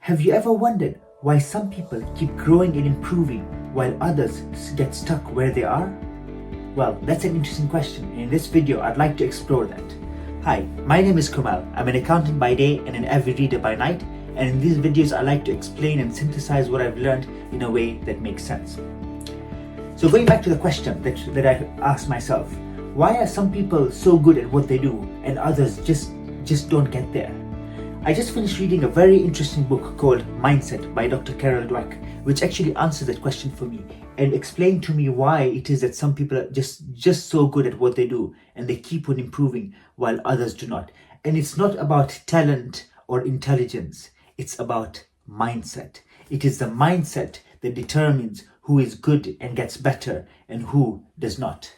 Have you ever wondered why some people keep growing and improving while others get stuck where they are? Well, that's an interesting question, and in this video I'd like to explore that. Hi, my name is Kumal. I'm an accountant by day and an avid reader by night, and in these videos I like to explain and synthesize what I've learned in a way that makes sense. So going back to the question that I asked myself, why are some people so good at what they do and others just don't get there? I just finished reading a very interesting book called Mindset by Dr. Carol Dweck, which actually answers that question for me and explained to me why it is that some people are just so good at what they do and they keep on improving while others do not. And it's not about talent or intelligence, it's about mindset. It is the mindset that determines who is good and gets better and who does not.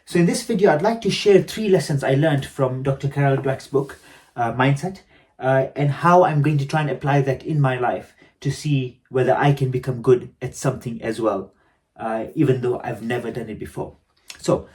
So in this video, I'd like to share 3 lessons I learned from Dr. Carol Dweck's book, Mindset, and how I'm going to try and apply that in my life to see whether I can become good at something as well, even though I've never done it before. So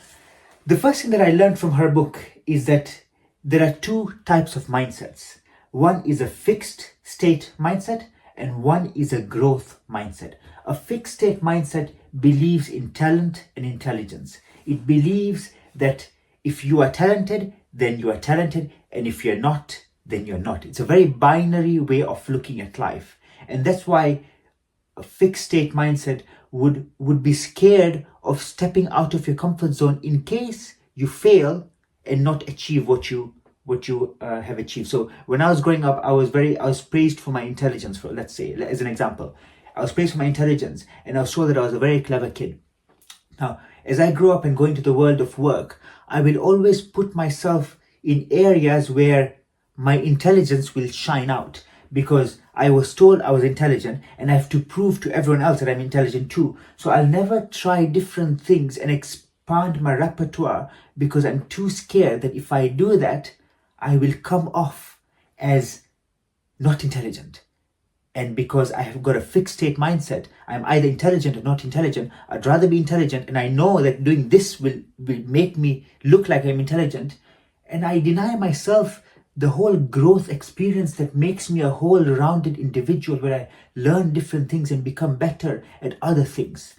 the first thing that I learned from her book is that there are 2 types of mindsets. One is a fixed state mindset and one is a growth mindset. A fixed state mindset believes in talent and intelligence. It believes that if you are talented, then you are talented, and if you're not, then you're not. It's a very binary way of looking at life. And that's why a fixed state mindset would be scared of stepping out of your comfort zone in case you fail and not achieve what you have achieved. So when I was growing up, I was praised for my intelligence, for, let's say, as an example. I was praised for my intelligence and I was told that I was a very clever kid. Now, as I grow up and go into the world of work, I will always put myself in areas where my intelligence will shine out, because I was told I was intelligent and I have to prove to everyone else that I'm intelligent too. So I'll never try different things and expand my repertoire because I'm too scared that if I do that, I will come off as not intelligent. And because I have got a fixed state mindset, I'm either intelligent or not intelligent. I'd rather be intelligent, and I know that doing this will make me look like I'm intelligent, and I deny myself the whole growth experience that makes me a whole rounded individual where I learn different things and become better at other things.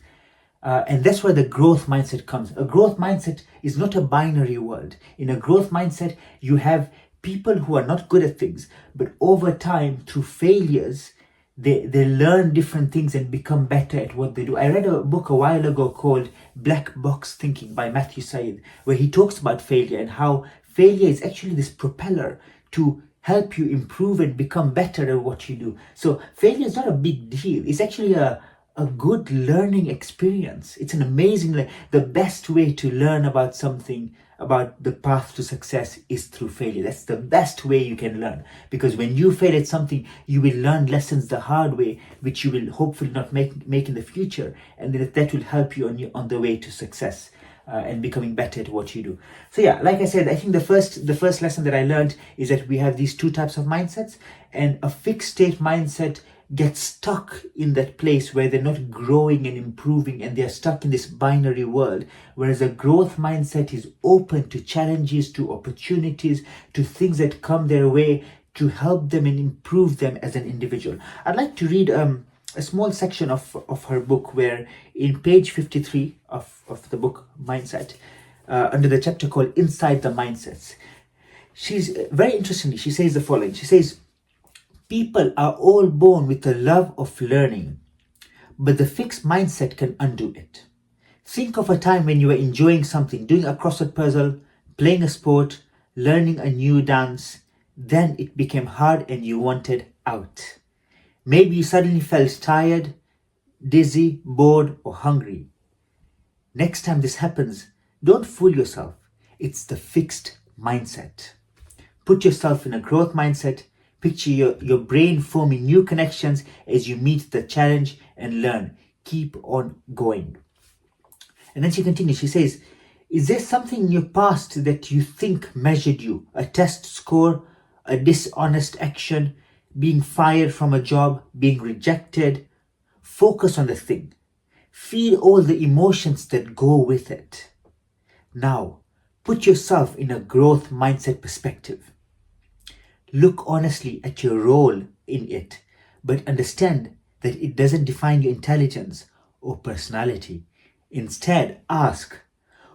And that's where the growth mindset comes. A growth mindset is not a binary world. In a growth mindset, you have people who are not good at things, but over time, through failures, they learn different things and become better at what they do. I read a book a while ago called Black Box Thinking by Matthew Syed, where he talks about failure and how failure is actually this propeller to help you improve and become better at what you do. So failure is not a big deal. It's actually a good learning experience. It's an amazing, the best way to learn about something, about the path to success, is through failure. That's the best way you can learn, because when you fail at something, you will learn lessons the hard way, which you will hopefully not make in the future, and that will help you on the way to success. And becoming better at what you do. So yeah, like I said, I think the first lesson that I learned is that we have these 2 types of mindsets, and a fixed state mindset gets stuck in that place where they're not growing and improving, and they're stuck in this binary world, whereas a growth mindset is open to challenges, to opportunities, to things that come their way to help them and improve them as an individual. I'd like to read a small section of her book, where in page 53 of the book Mindset, under the chapter called Inside the Mindsets, she's very interestingly, she says the following. She says, people are all born with a love of learning, but the fixed mindset can undo it. Think of a time when you were enjoying something, doing a crossword puzzle, playing a sport, learning a new dance, then it became hard and you wanted out. Maybe you suddenly felt tired, dizzy, bored, or hungry. Next time this happens, don't fool yourself. It's the fixed mindset. Put yourself in a growth mindset. Picture your brain forming new connections as you meet the challenge and learn. Keep on going. And then she continues. She says, is there something in your past that you think measured you? A test score, a dishonest action, being fired from a job, being rejected? Focus on the thing. Feel all the emotions that go with it. Now, put yourself in a growth mindset perspective. Look honestly at your role in it, but understand that it doesn't define your intelligence or personality. Instead, ask,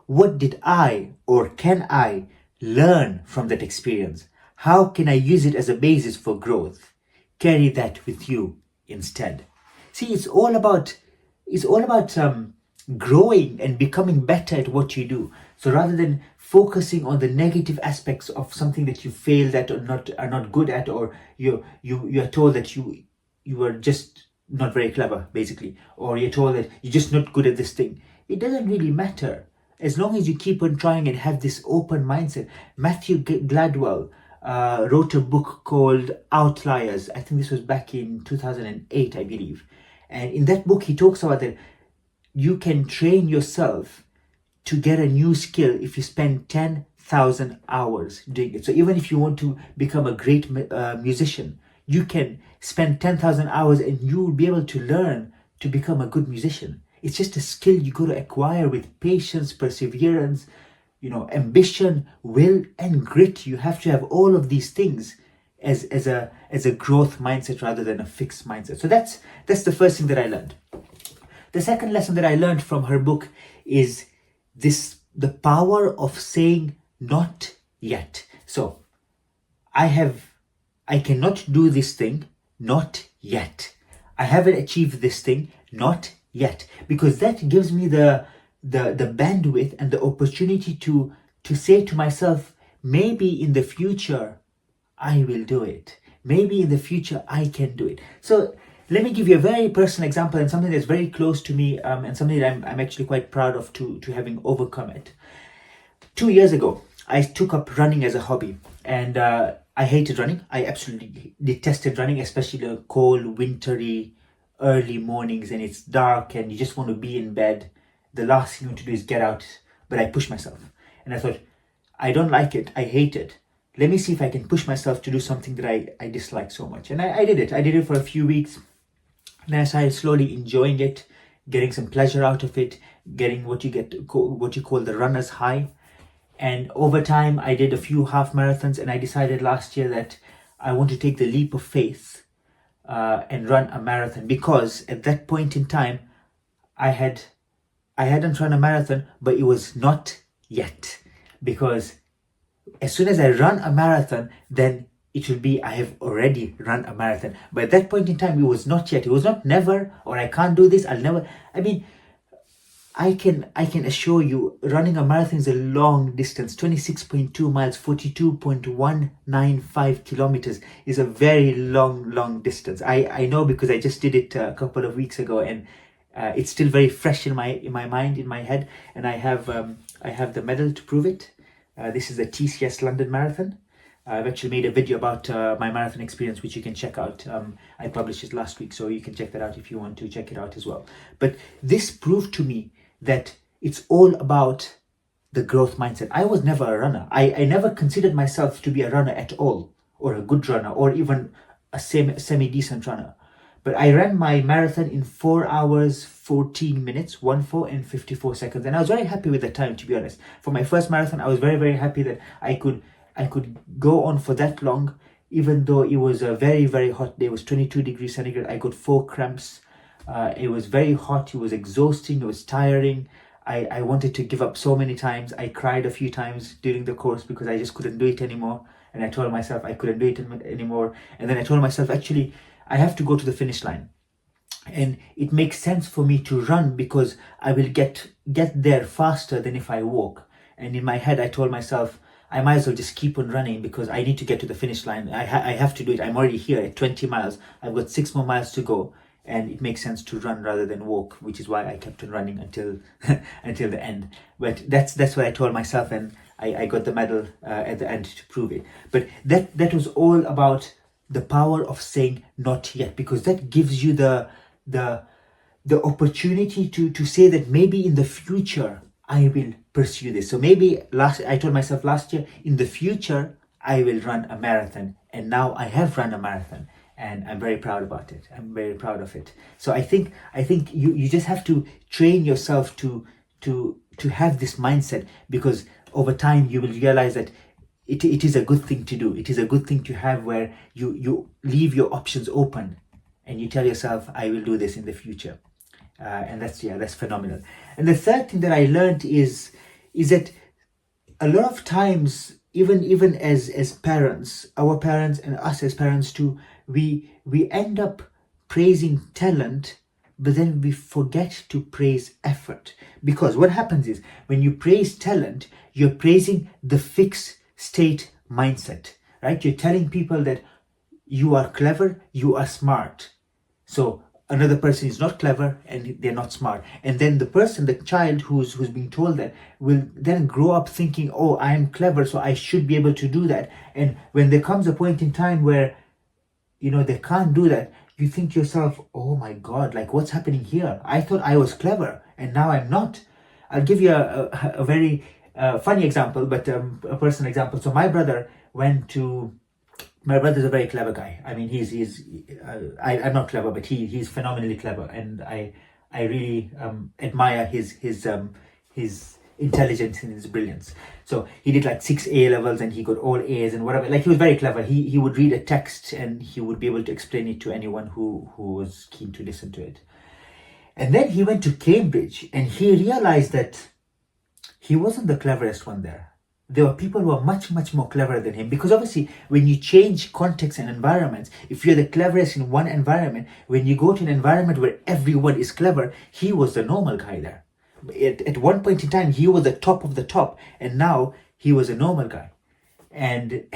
what did I or can I learn from that experience? How can I use it as a basis for growth? Carry that with you instead. See, it's all about growing and becoming better at what you do. So rather than focusing on the negative aspects of something that you failed at or are not good at, or you are told that you are just not very clever, basically, or you're told that you're just not good at this thing, it doesn't really matter as long as you keep on trying and have this open mindset. Matthew Gladwell wrote a book called Outliers. I think this was back in 2008, I believe. And in that book, he talks about that you can train yourself to get a new skill if you spend 10,000 hours doing it. So even if you want to become a great musician, you can spend 10,000 hours and you will be able to learn to become a good musician. It's just a skill you got to acquire with patience, perseverance, ambition, will, and grit. You have to have all of these things as a growth mindset rather than a fixed mindset. So that's the first thing that I learned. The second lesson that I learned from her book is the power of saying not yet. So I cannot do this thing, not yet. I haven't achieved this thing, not yet. Because that gives me the bandwidth and the opportunity to say to myself, maybe in the future I will do it. Maybe in the future I can do it. So let me give you a very personal example and something that's very close to me, and something that I'm actually quite proud of to having overcome it. 2 years ago, I took up running as a hobby, and I hated running. I absolutely detested running, especially the cold, wintry, early mornings, and it's dark and you just want to be in bed. The last thing you want to do is get out, but I pushed myself. And I thought, I don't like it, I hate it. Let me see if I can push myself to do something that I dislike so much. And I did it. I did it for a few weeks. And I started slowly enjoying it, getting some pleasure out of it, getting what you call the runner's high. And over time, I did a few half marathons, and I decided last year that I want to take the leap of faith and run a marathon, because at that point in time, I hadn't run a marathon, but it was not yet. Because as soon as I run a marathon, then it will be I have already run a marathon. But at that point in time, it was not yet. It was not never, or I can't do this, I'll never. I mean, I can assure you, running a marathon is a long distance. 26.2 miles, 42.195 kilometers is a very long distance. I know, because I just did it a couple of weeks ago, and it's still very fresh in my mind, in my head, and I have the medal to prove it. This is the TCS London Marathon. I've actually made a video about my marathon experience, which you can check out. I published it last week, so you can check that out if you want to check it out as well. But this proved to me that it's all about the growth mindset. I was never a runner. I never considered myself to be a runner at all, or a good runner, or even a semi-decent runner. But I ran my marathon in 4 hours, 14 minutes, 14 and 54 seconds. And I was very happy with the time, to be honest. For my first marathon, I was very, very happy that I could go on for that long, even though it was a very, very hot day. It was 22 degrees centigrade. I got 4 cramps. It was very hot. It was exhausting. It was tiring. I wanted to give up so many times. I cried a few times during the course because I just couldn't do it anymore. And I told myself I couldn't do it anymore. And then I told myself, actually, I have to go to the finish line. And it makes sense for me to run because I will get there faster than if I walk. And in my head, I told myself, I might as well just keep on running because I need to get to the finish line. I have to do it. I'm already here at 20 miles. I've got 6 more miles to go. And it makes sense to run rather than walk, which is why I kept on running until the end. But that's what I told myself, and I got the medal at the end to prove it. But that was all about the power of saying not yet, because that gives you the opportunity to say that maybe in the future I will pursue this. So maybe I told myself last year, in the future I will run a marathon, and now I have run a marathon. And I'm very proud about it. I'm very proud of it. So I think you just have to train yourself to have this mindset, because over time you will realize that it is a good thing to do. It is a good thing to have, where you leave your options open and you tell yourself, I will do this in the future. And that's phenomenal. And the third thing that I learned is that a lot of times, even as parents, our parents and us as parents too, we end up praising talent, but then we forget to praise effort. Because what happens is, when you praise talent, you're praising the fixed state mindset, right? You're telling people that you are clever, you are smart. So another person is not clever and they're not smart. And then the child who's being told that, will then grow up thinking, oh, I am clever, so I should be able to do that. And when there comes a point in time where, they can't do that, you think to yourself, oh my God, like, what's happening here? I thought I was clever and now I'm not. I'll give you a very funny example, but a personal example. So my brother's a very clever guy. I mean, I'm not clever, but he's phenomenally clever, and I really admire his intelligence and his brilliance. So he did like 6 A levels and he got all A's and whatever. Like, he was very clever. He would read a text and he would be able to explain it to anyone who was keen to listen to it. And then he went to Cambridge and he realized that he wasn't the cleverest one there. There were people who are much, much more clever than him. Because obviously, when you change contexts and environments, if you're the cleverest in one environment, when you go to an environment where everyone is clever, he was the normal guy there. At one point in time, he was the top of the top, and now he was a normal guy. And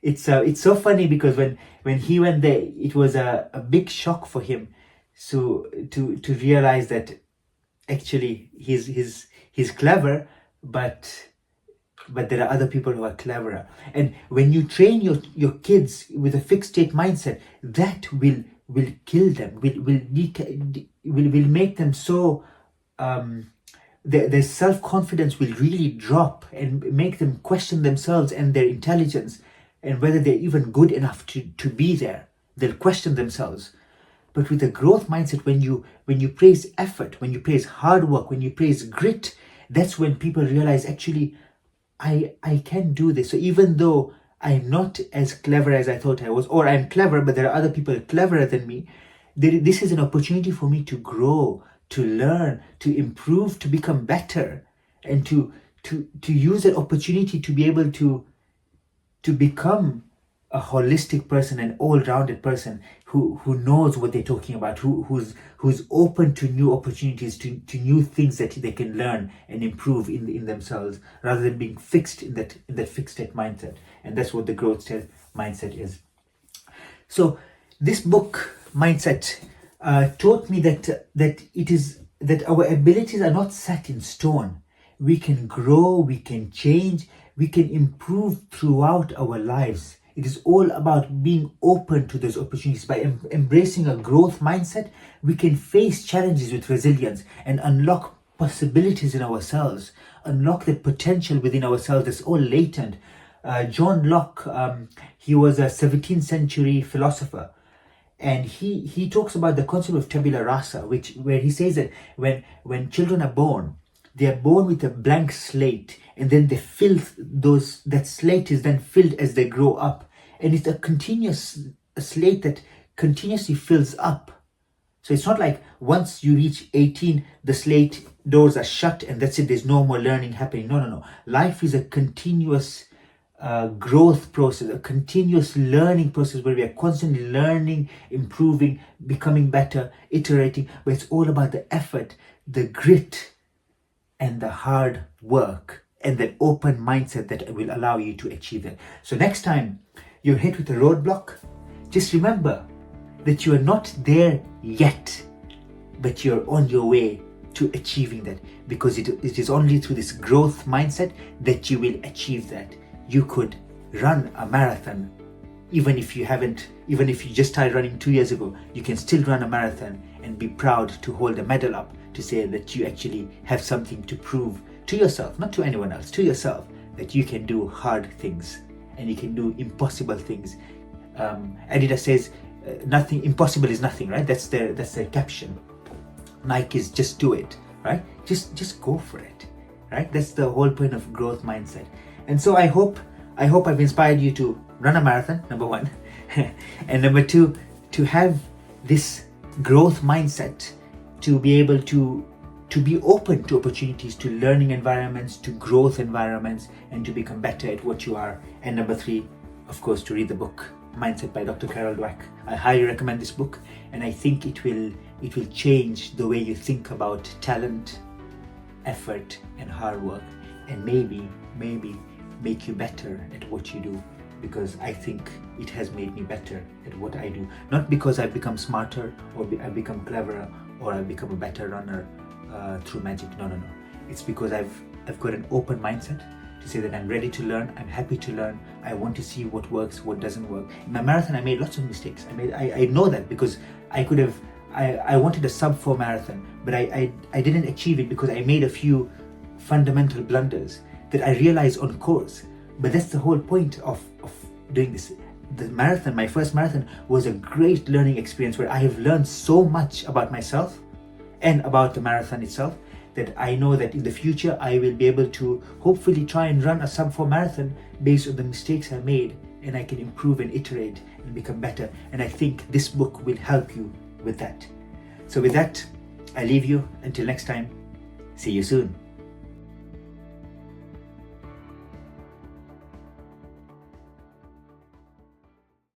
it's so funny, because when he went there, it was a big shock for him. So to realize that actually he's clever, but there are other people who are cleverer. And when you train your kids with a fixed state mindset, that will kill them, will make them so their self-confidence will really drop and make them question themselves and their intelligence and whether they're even good enough to be there. They'll question themselves. But with a growth mindset, when you praise effort, when you praise hard work, when you praise grit, that's when people realize, actually, I can do this. So even though I'm not as clever as I thought I was, or I'm clever, but there are other people cleverer than me, this is an opportunity for me to grow, to learn, to improve, to become better, and to use that opportunity to be able to become a holistic person, an all-rounded person who knows what they're talking about, who's open to new opportunities, to new things that they can learn and improve in themselves, rather than being fixed in that fixed state mindset. And that's what the growth state mindset is. So this book, Mindset, taught me that our abilities are not set in stone. We can grow, we can change, we can improve throughout our lives. It is all about being open to those opportunities. By embracing a growth mindset, we can face challenges with resilience and unlock possibilities in ourselves, unlock the potential within ourselves that's all latent. John Locke, he was a 17th century philosopher, and he talks about the concept of tabula rasa, where he says that when children are born, they are born with a blank slate, and then that slate is then filled as they grow up. And it's a slate that continuously fills up. So it's not like once you reach 18, the slate doors are shut and that's it, there's no more learning happening. No. Life is a continuous growth process, a continuous learning process where we are constantly learning, improving, becoming better, iterating. But it's all about the effort, the grit, and the hard work, and that open mindset that will allow you to achieve it. So next time you're hit with a roadblock, just remember that you are not there yet, but you're on your way to achieving that, because it is only through this growth mindset that you will achieve that. You could run a marathon, even if you just started running 2 years ago. You can still run a marathon and be proud to hold a medal up to say that you actually have something to prove to yourself, not to anyone else, to yourself, that you can do hard things and you can do impossible things. Adidas says nothing impossible is nothing, right? That's their caption. Nike is just do it, right? Just go for it, right? That's the whole point of growth mindset. And so I hope I've inspired you to run a marathon, number one, and number two, to have this growth mindset to be able to be open to opportunities, to learning environments, to growth environments, and to become better at what you are. And number 3, of course, to read the book Mindset by Dr. Carol Dweck. I highly recommend this book, and I think it will change the way you think about talent, effort, and hard work, and maybe make you better at what you do, because I think it has made me better at what I do. Not because I've become smarter or I've become cleverer or I've become a better runner through magic. No. It's because I've got an open mindset to say that I'm ready to learn, I'm happy to learn, I want to see what works, what doesn't work. In my marathon, I made lots of mistakes. I know that, because I wanted a sub 4 marathon, but I didn't achieve it because I made a few fundamental blunders that I realized on course. But that's the whole point of doing this. The marathon, my first marathon, was a great learning experience where I have learned so much about myself and about the marathon itself, that I know that in the future I will be able to hopefully try and run a sub 4 marathon based on the mistakes I made, and I can improve and iterate and become better. And I think this book will help you with that. So with that, I leave you until next time. See you soon.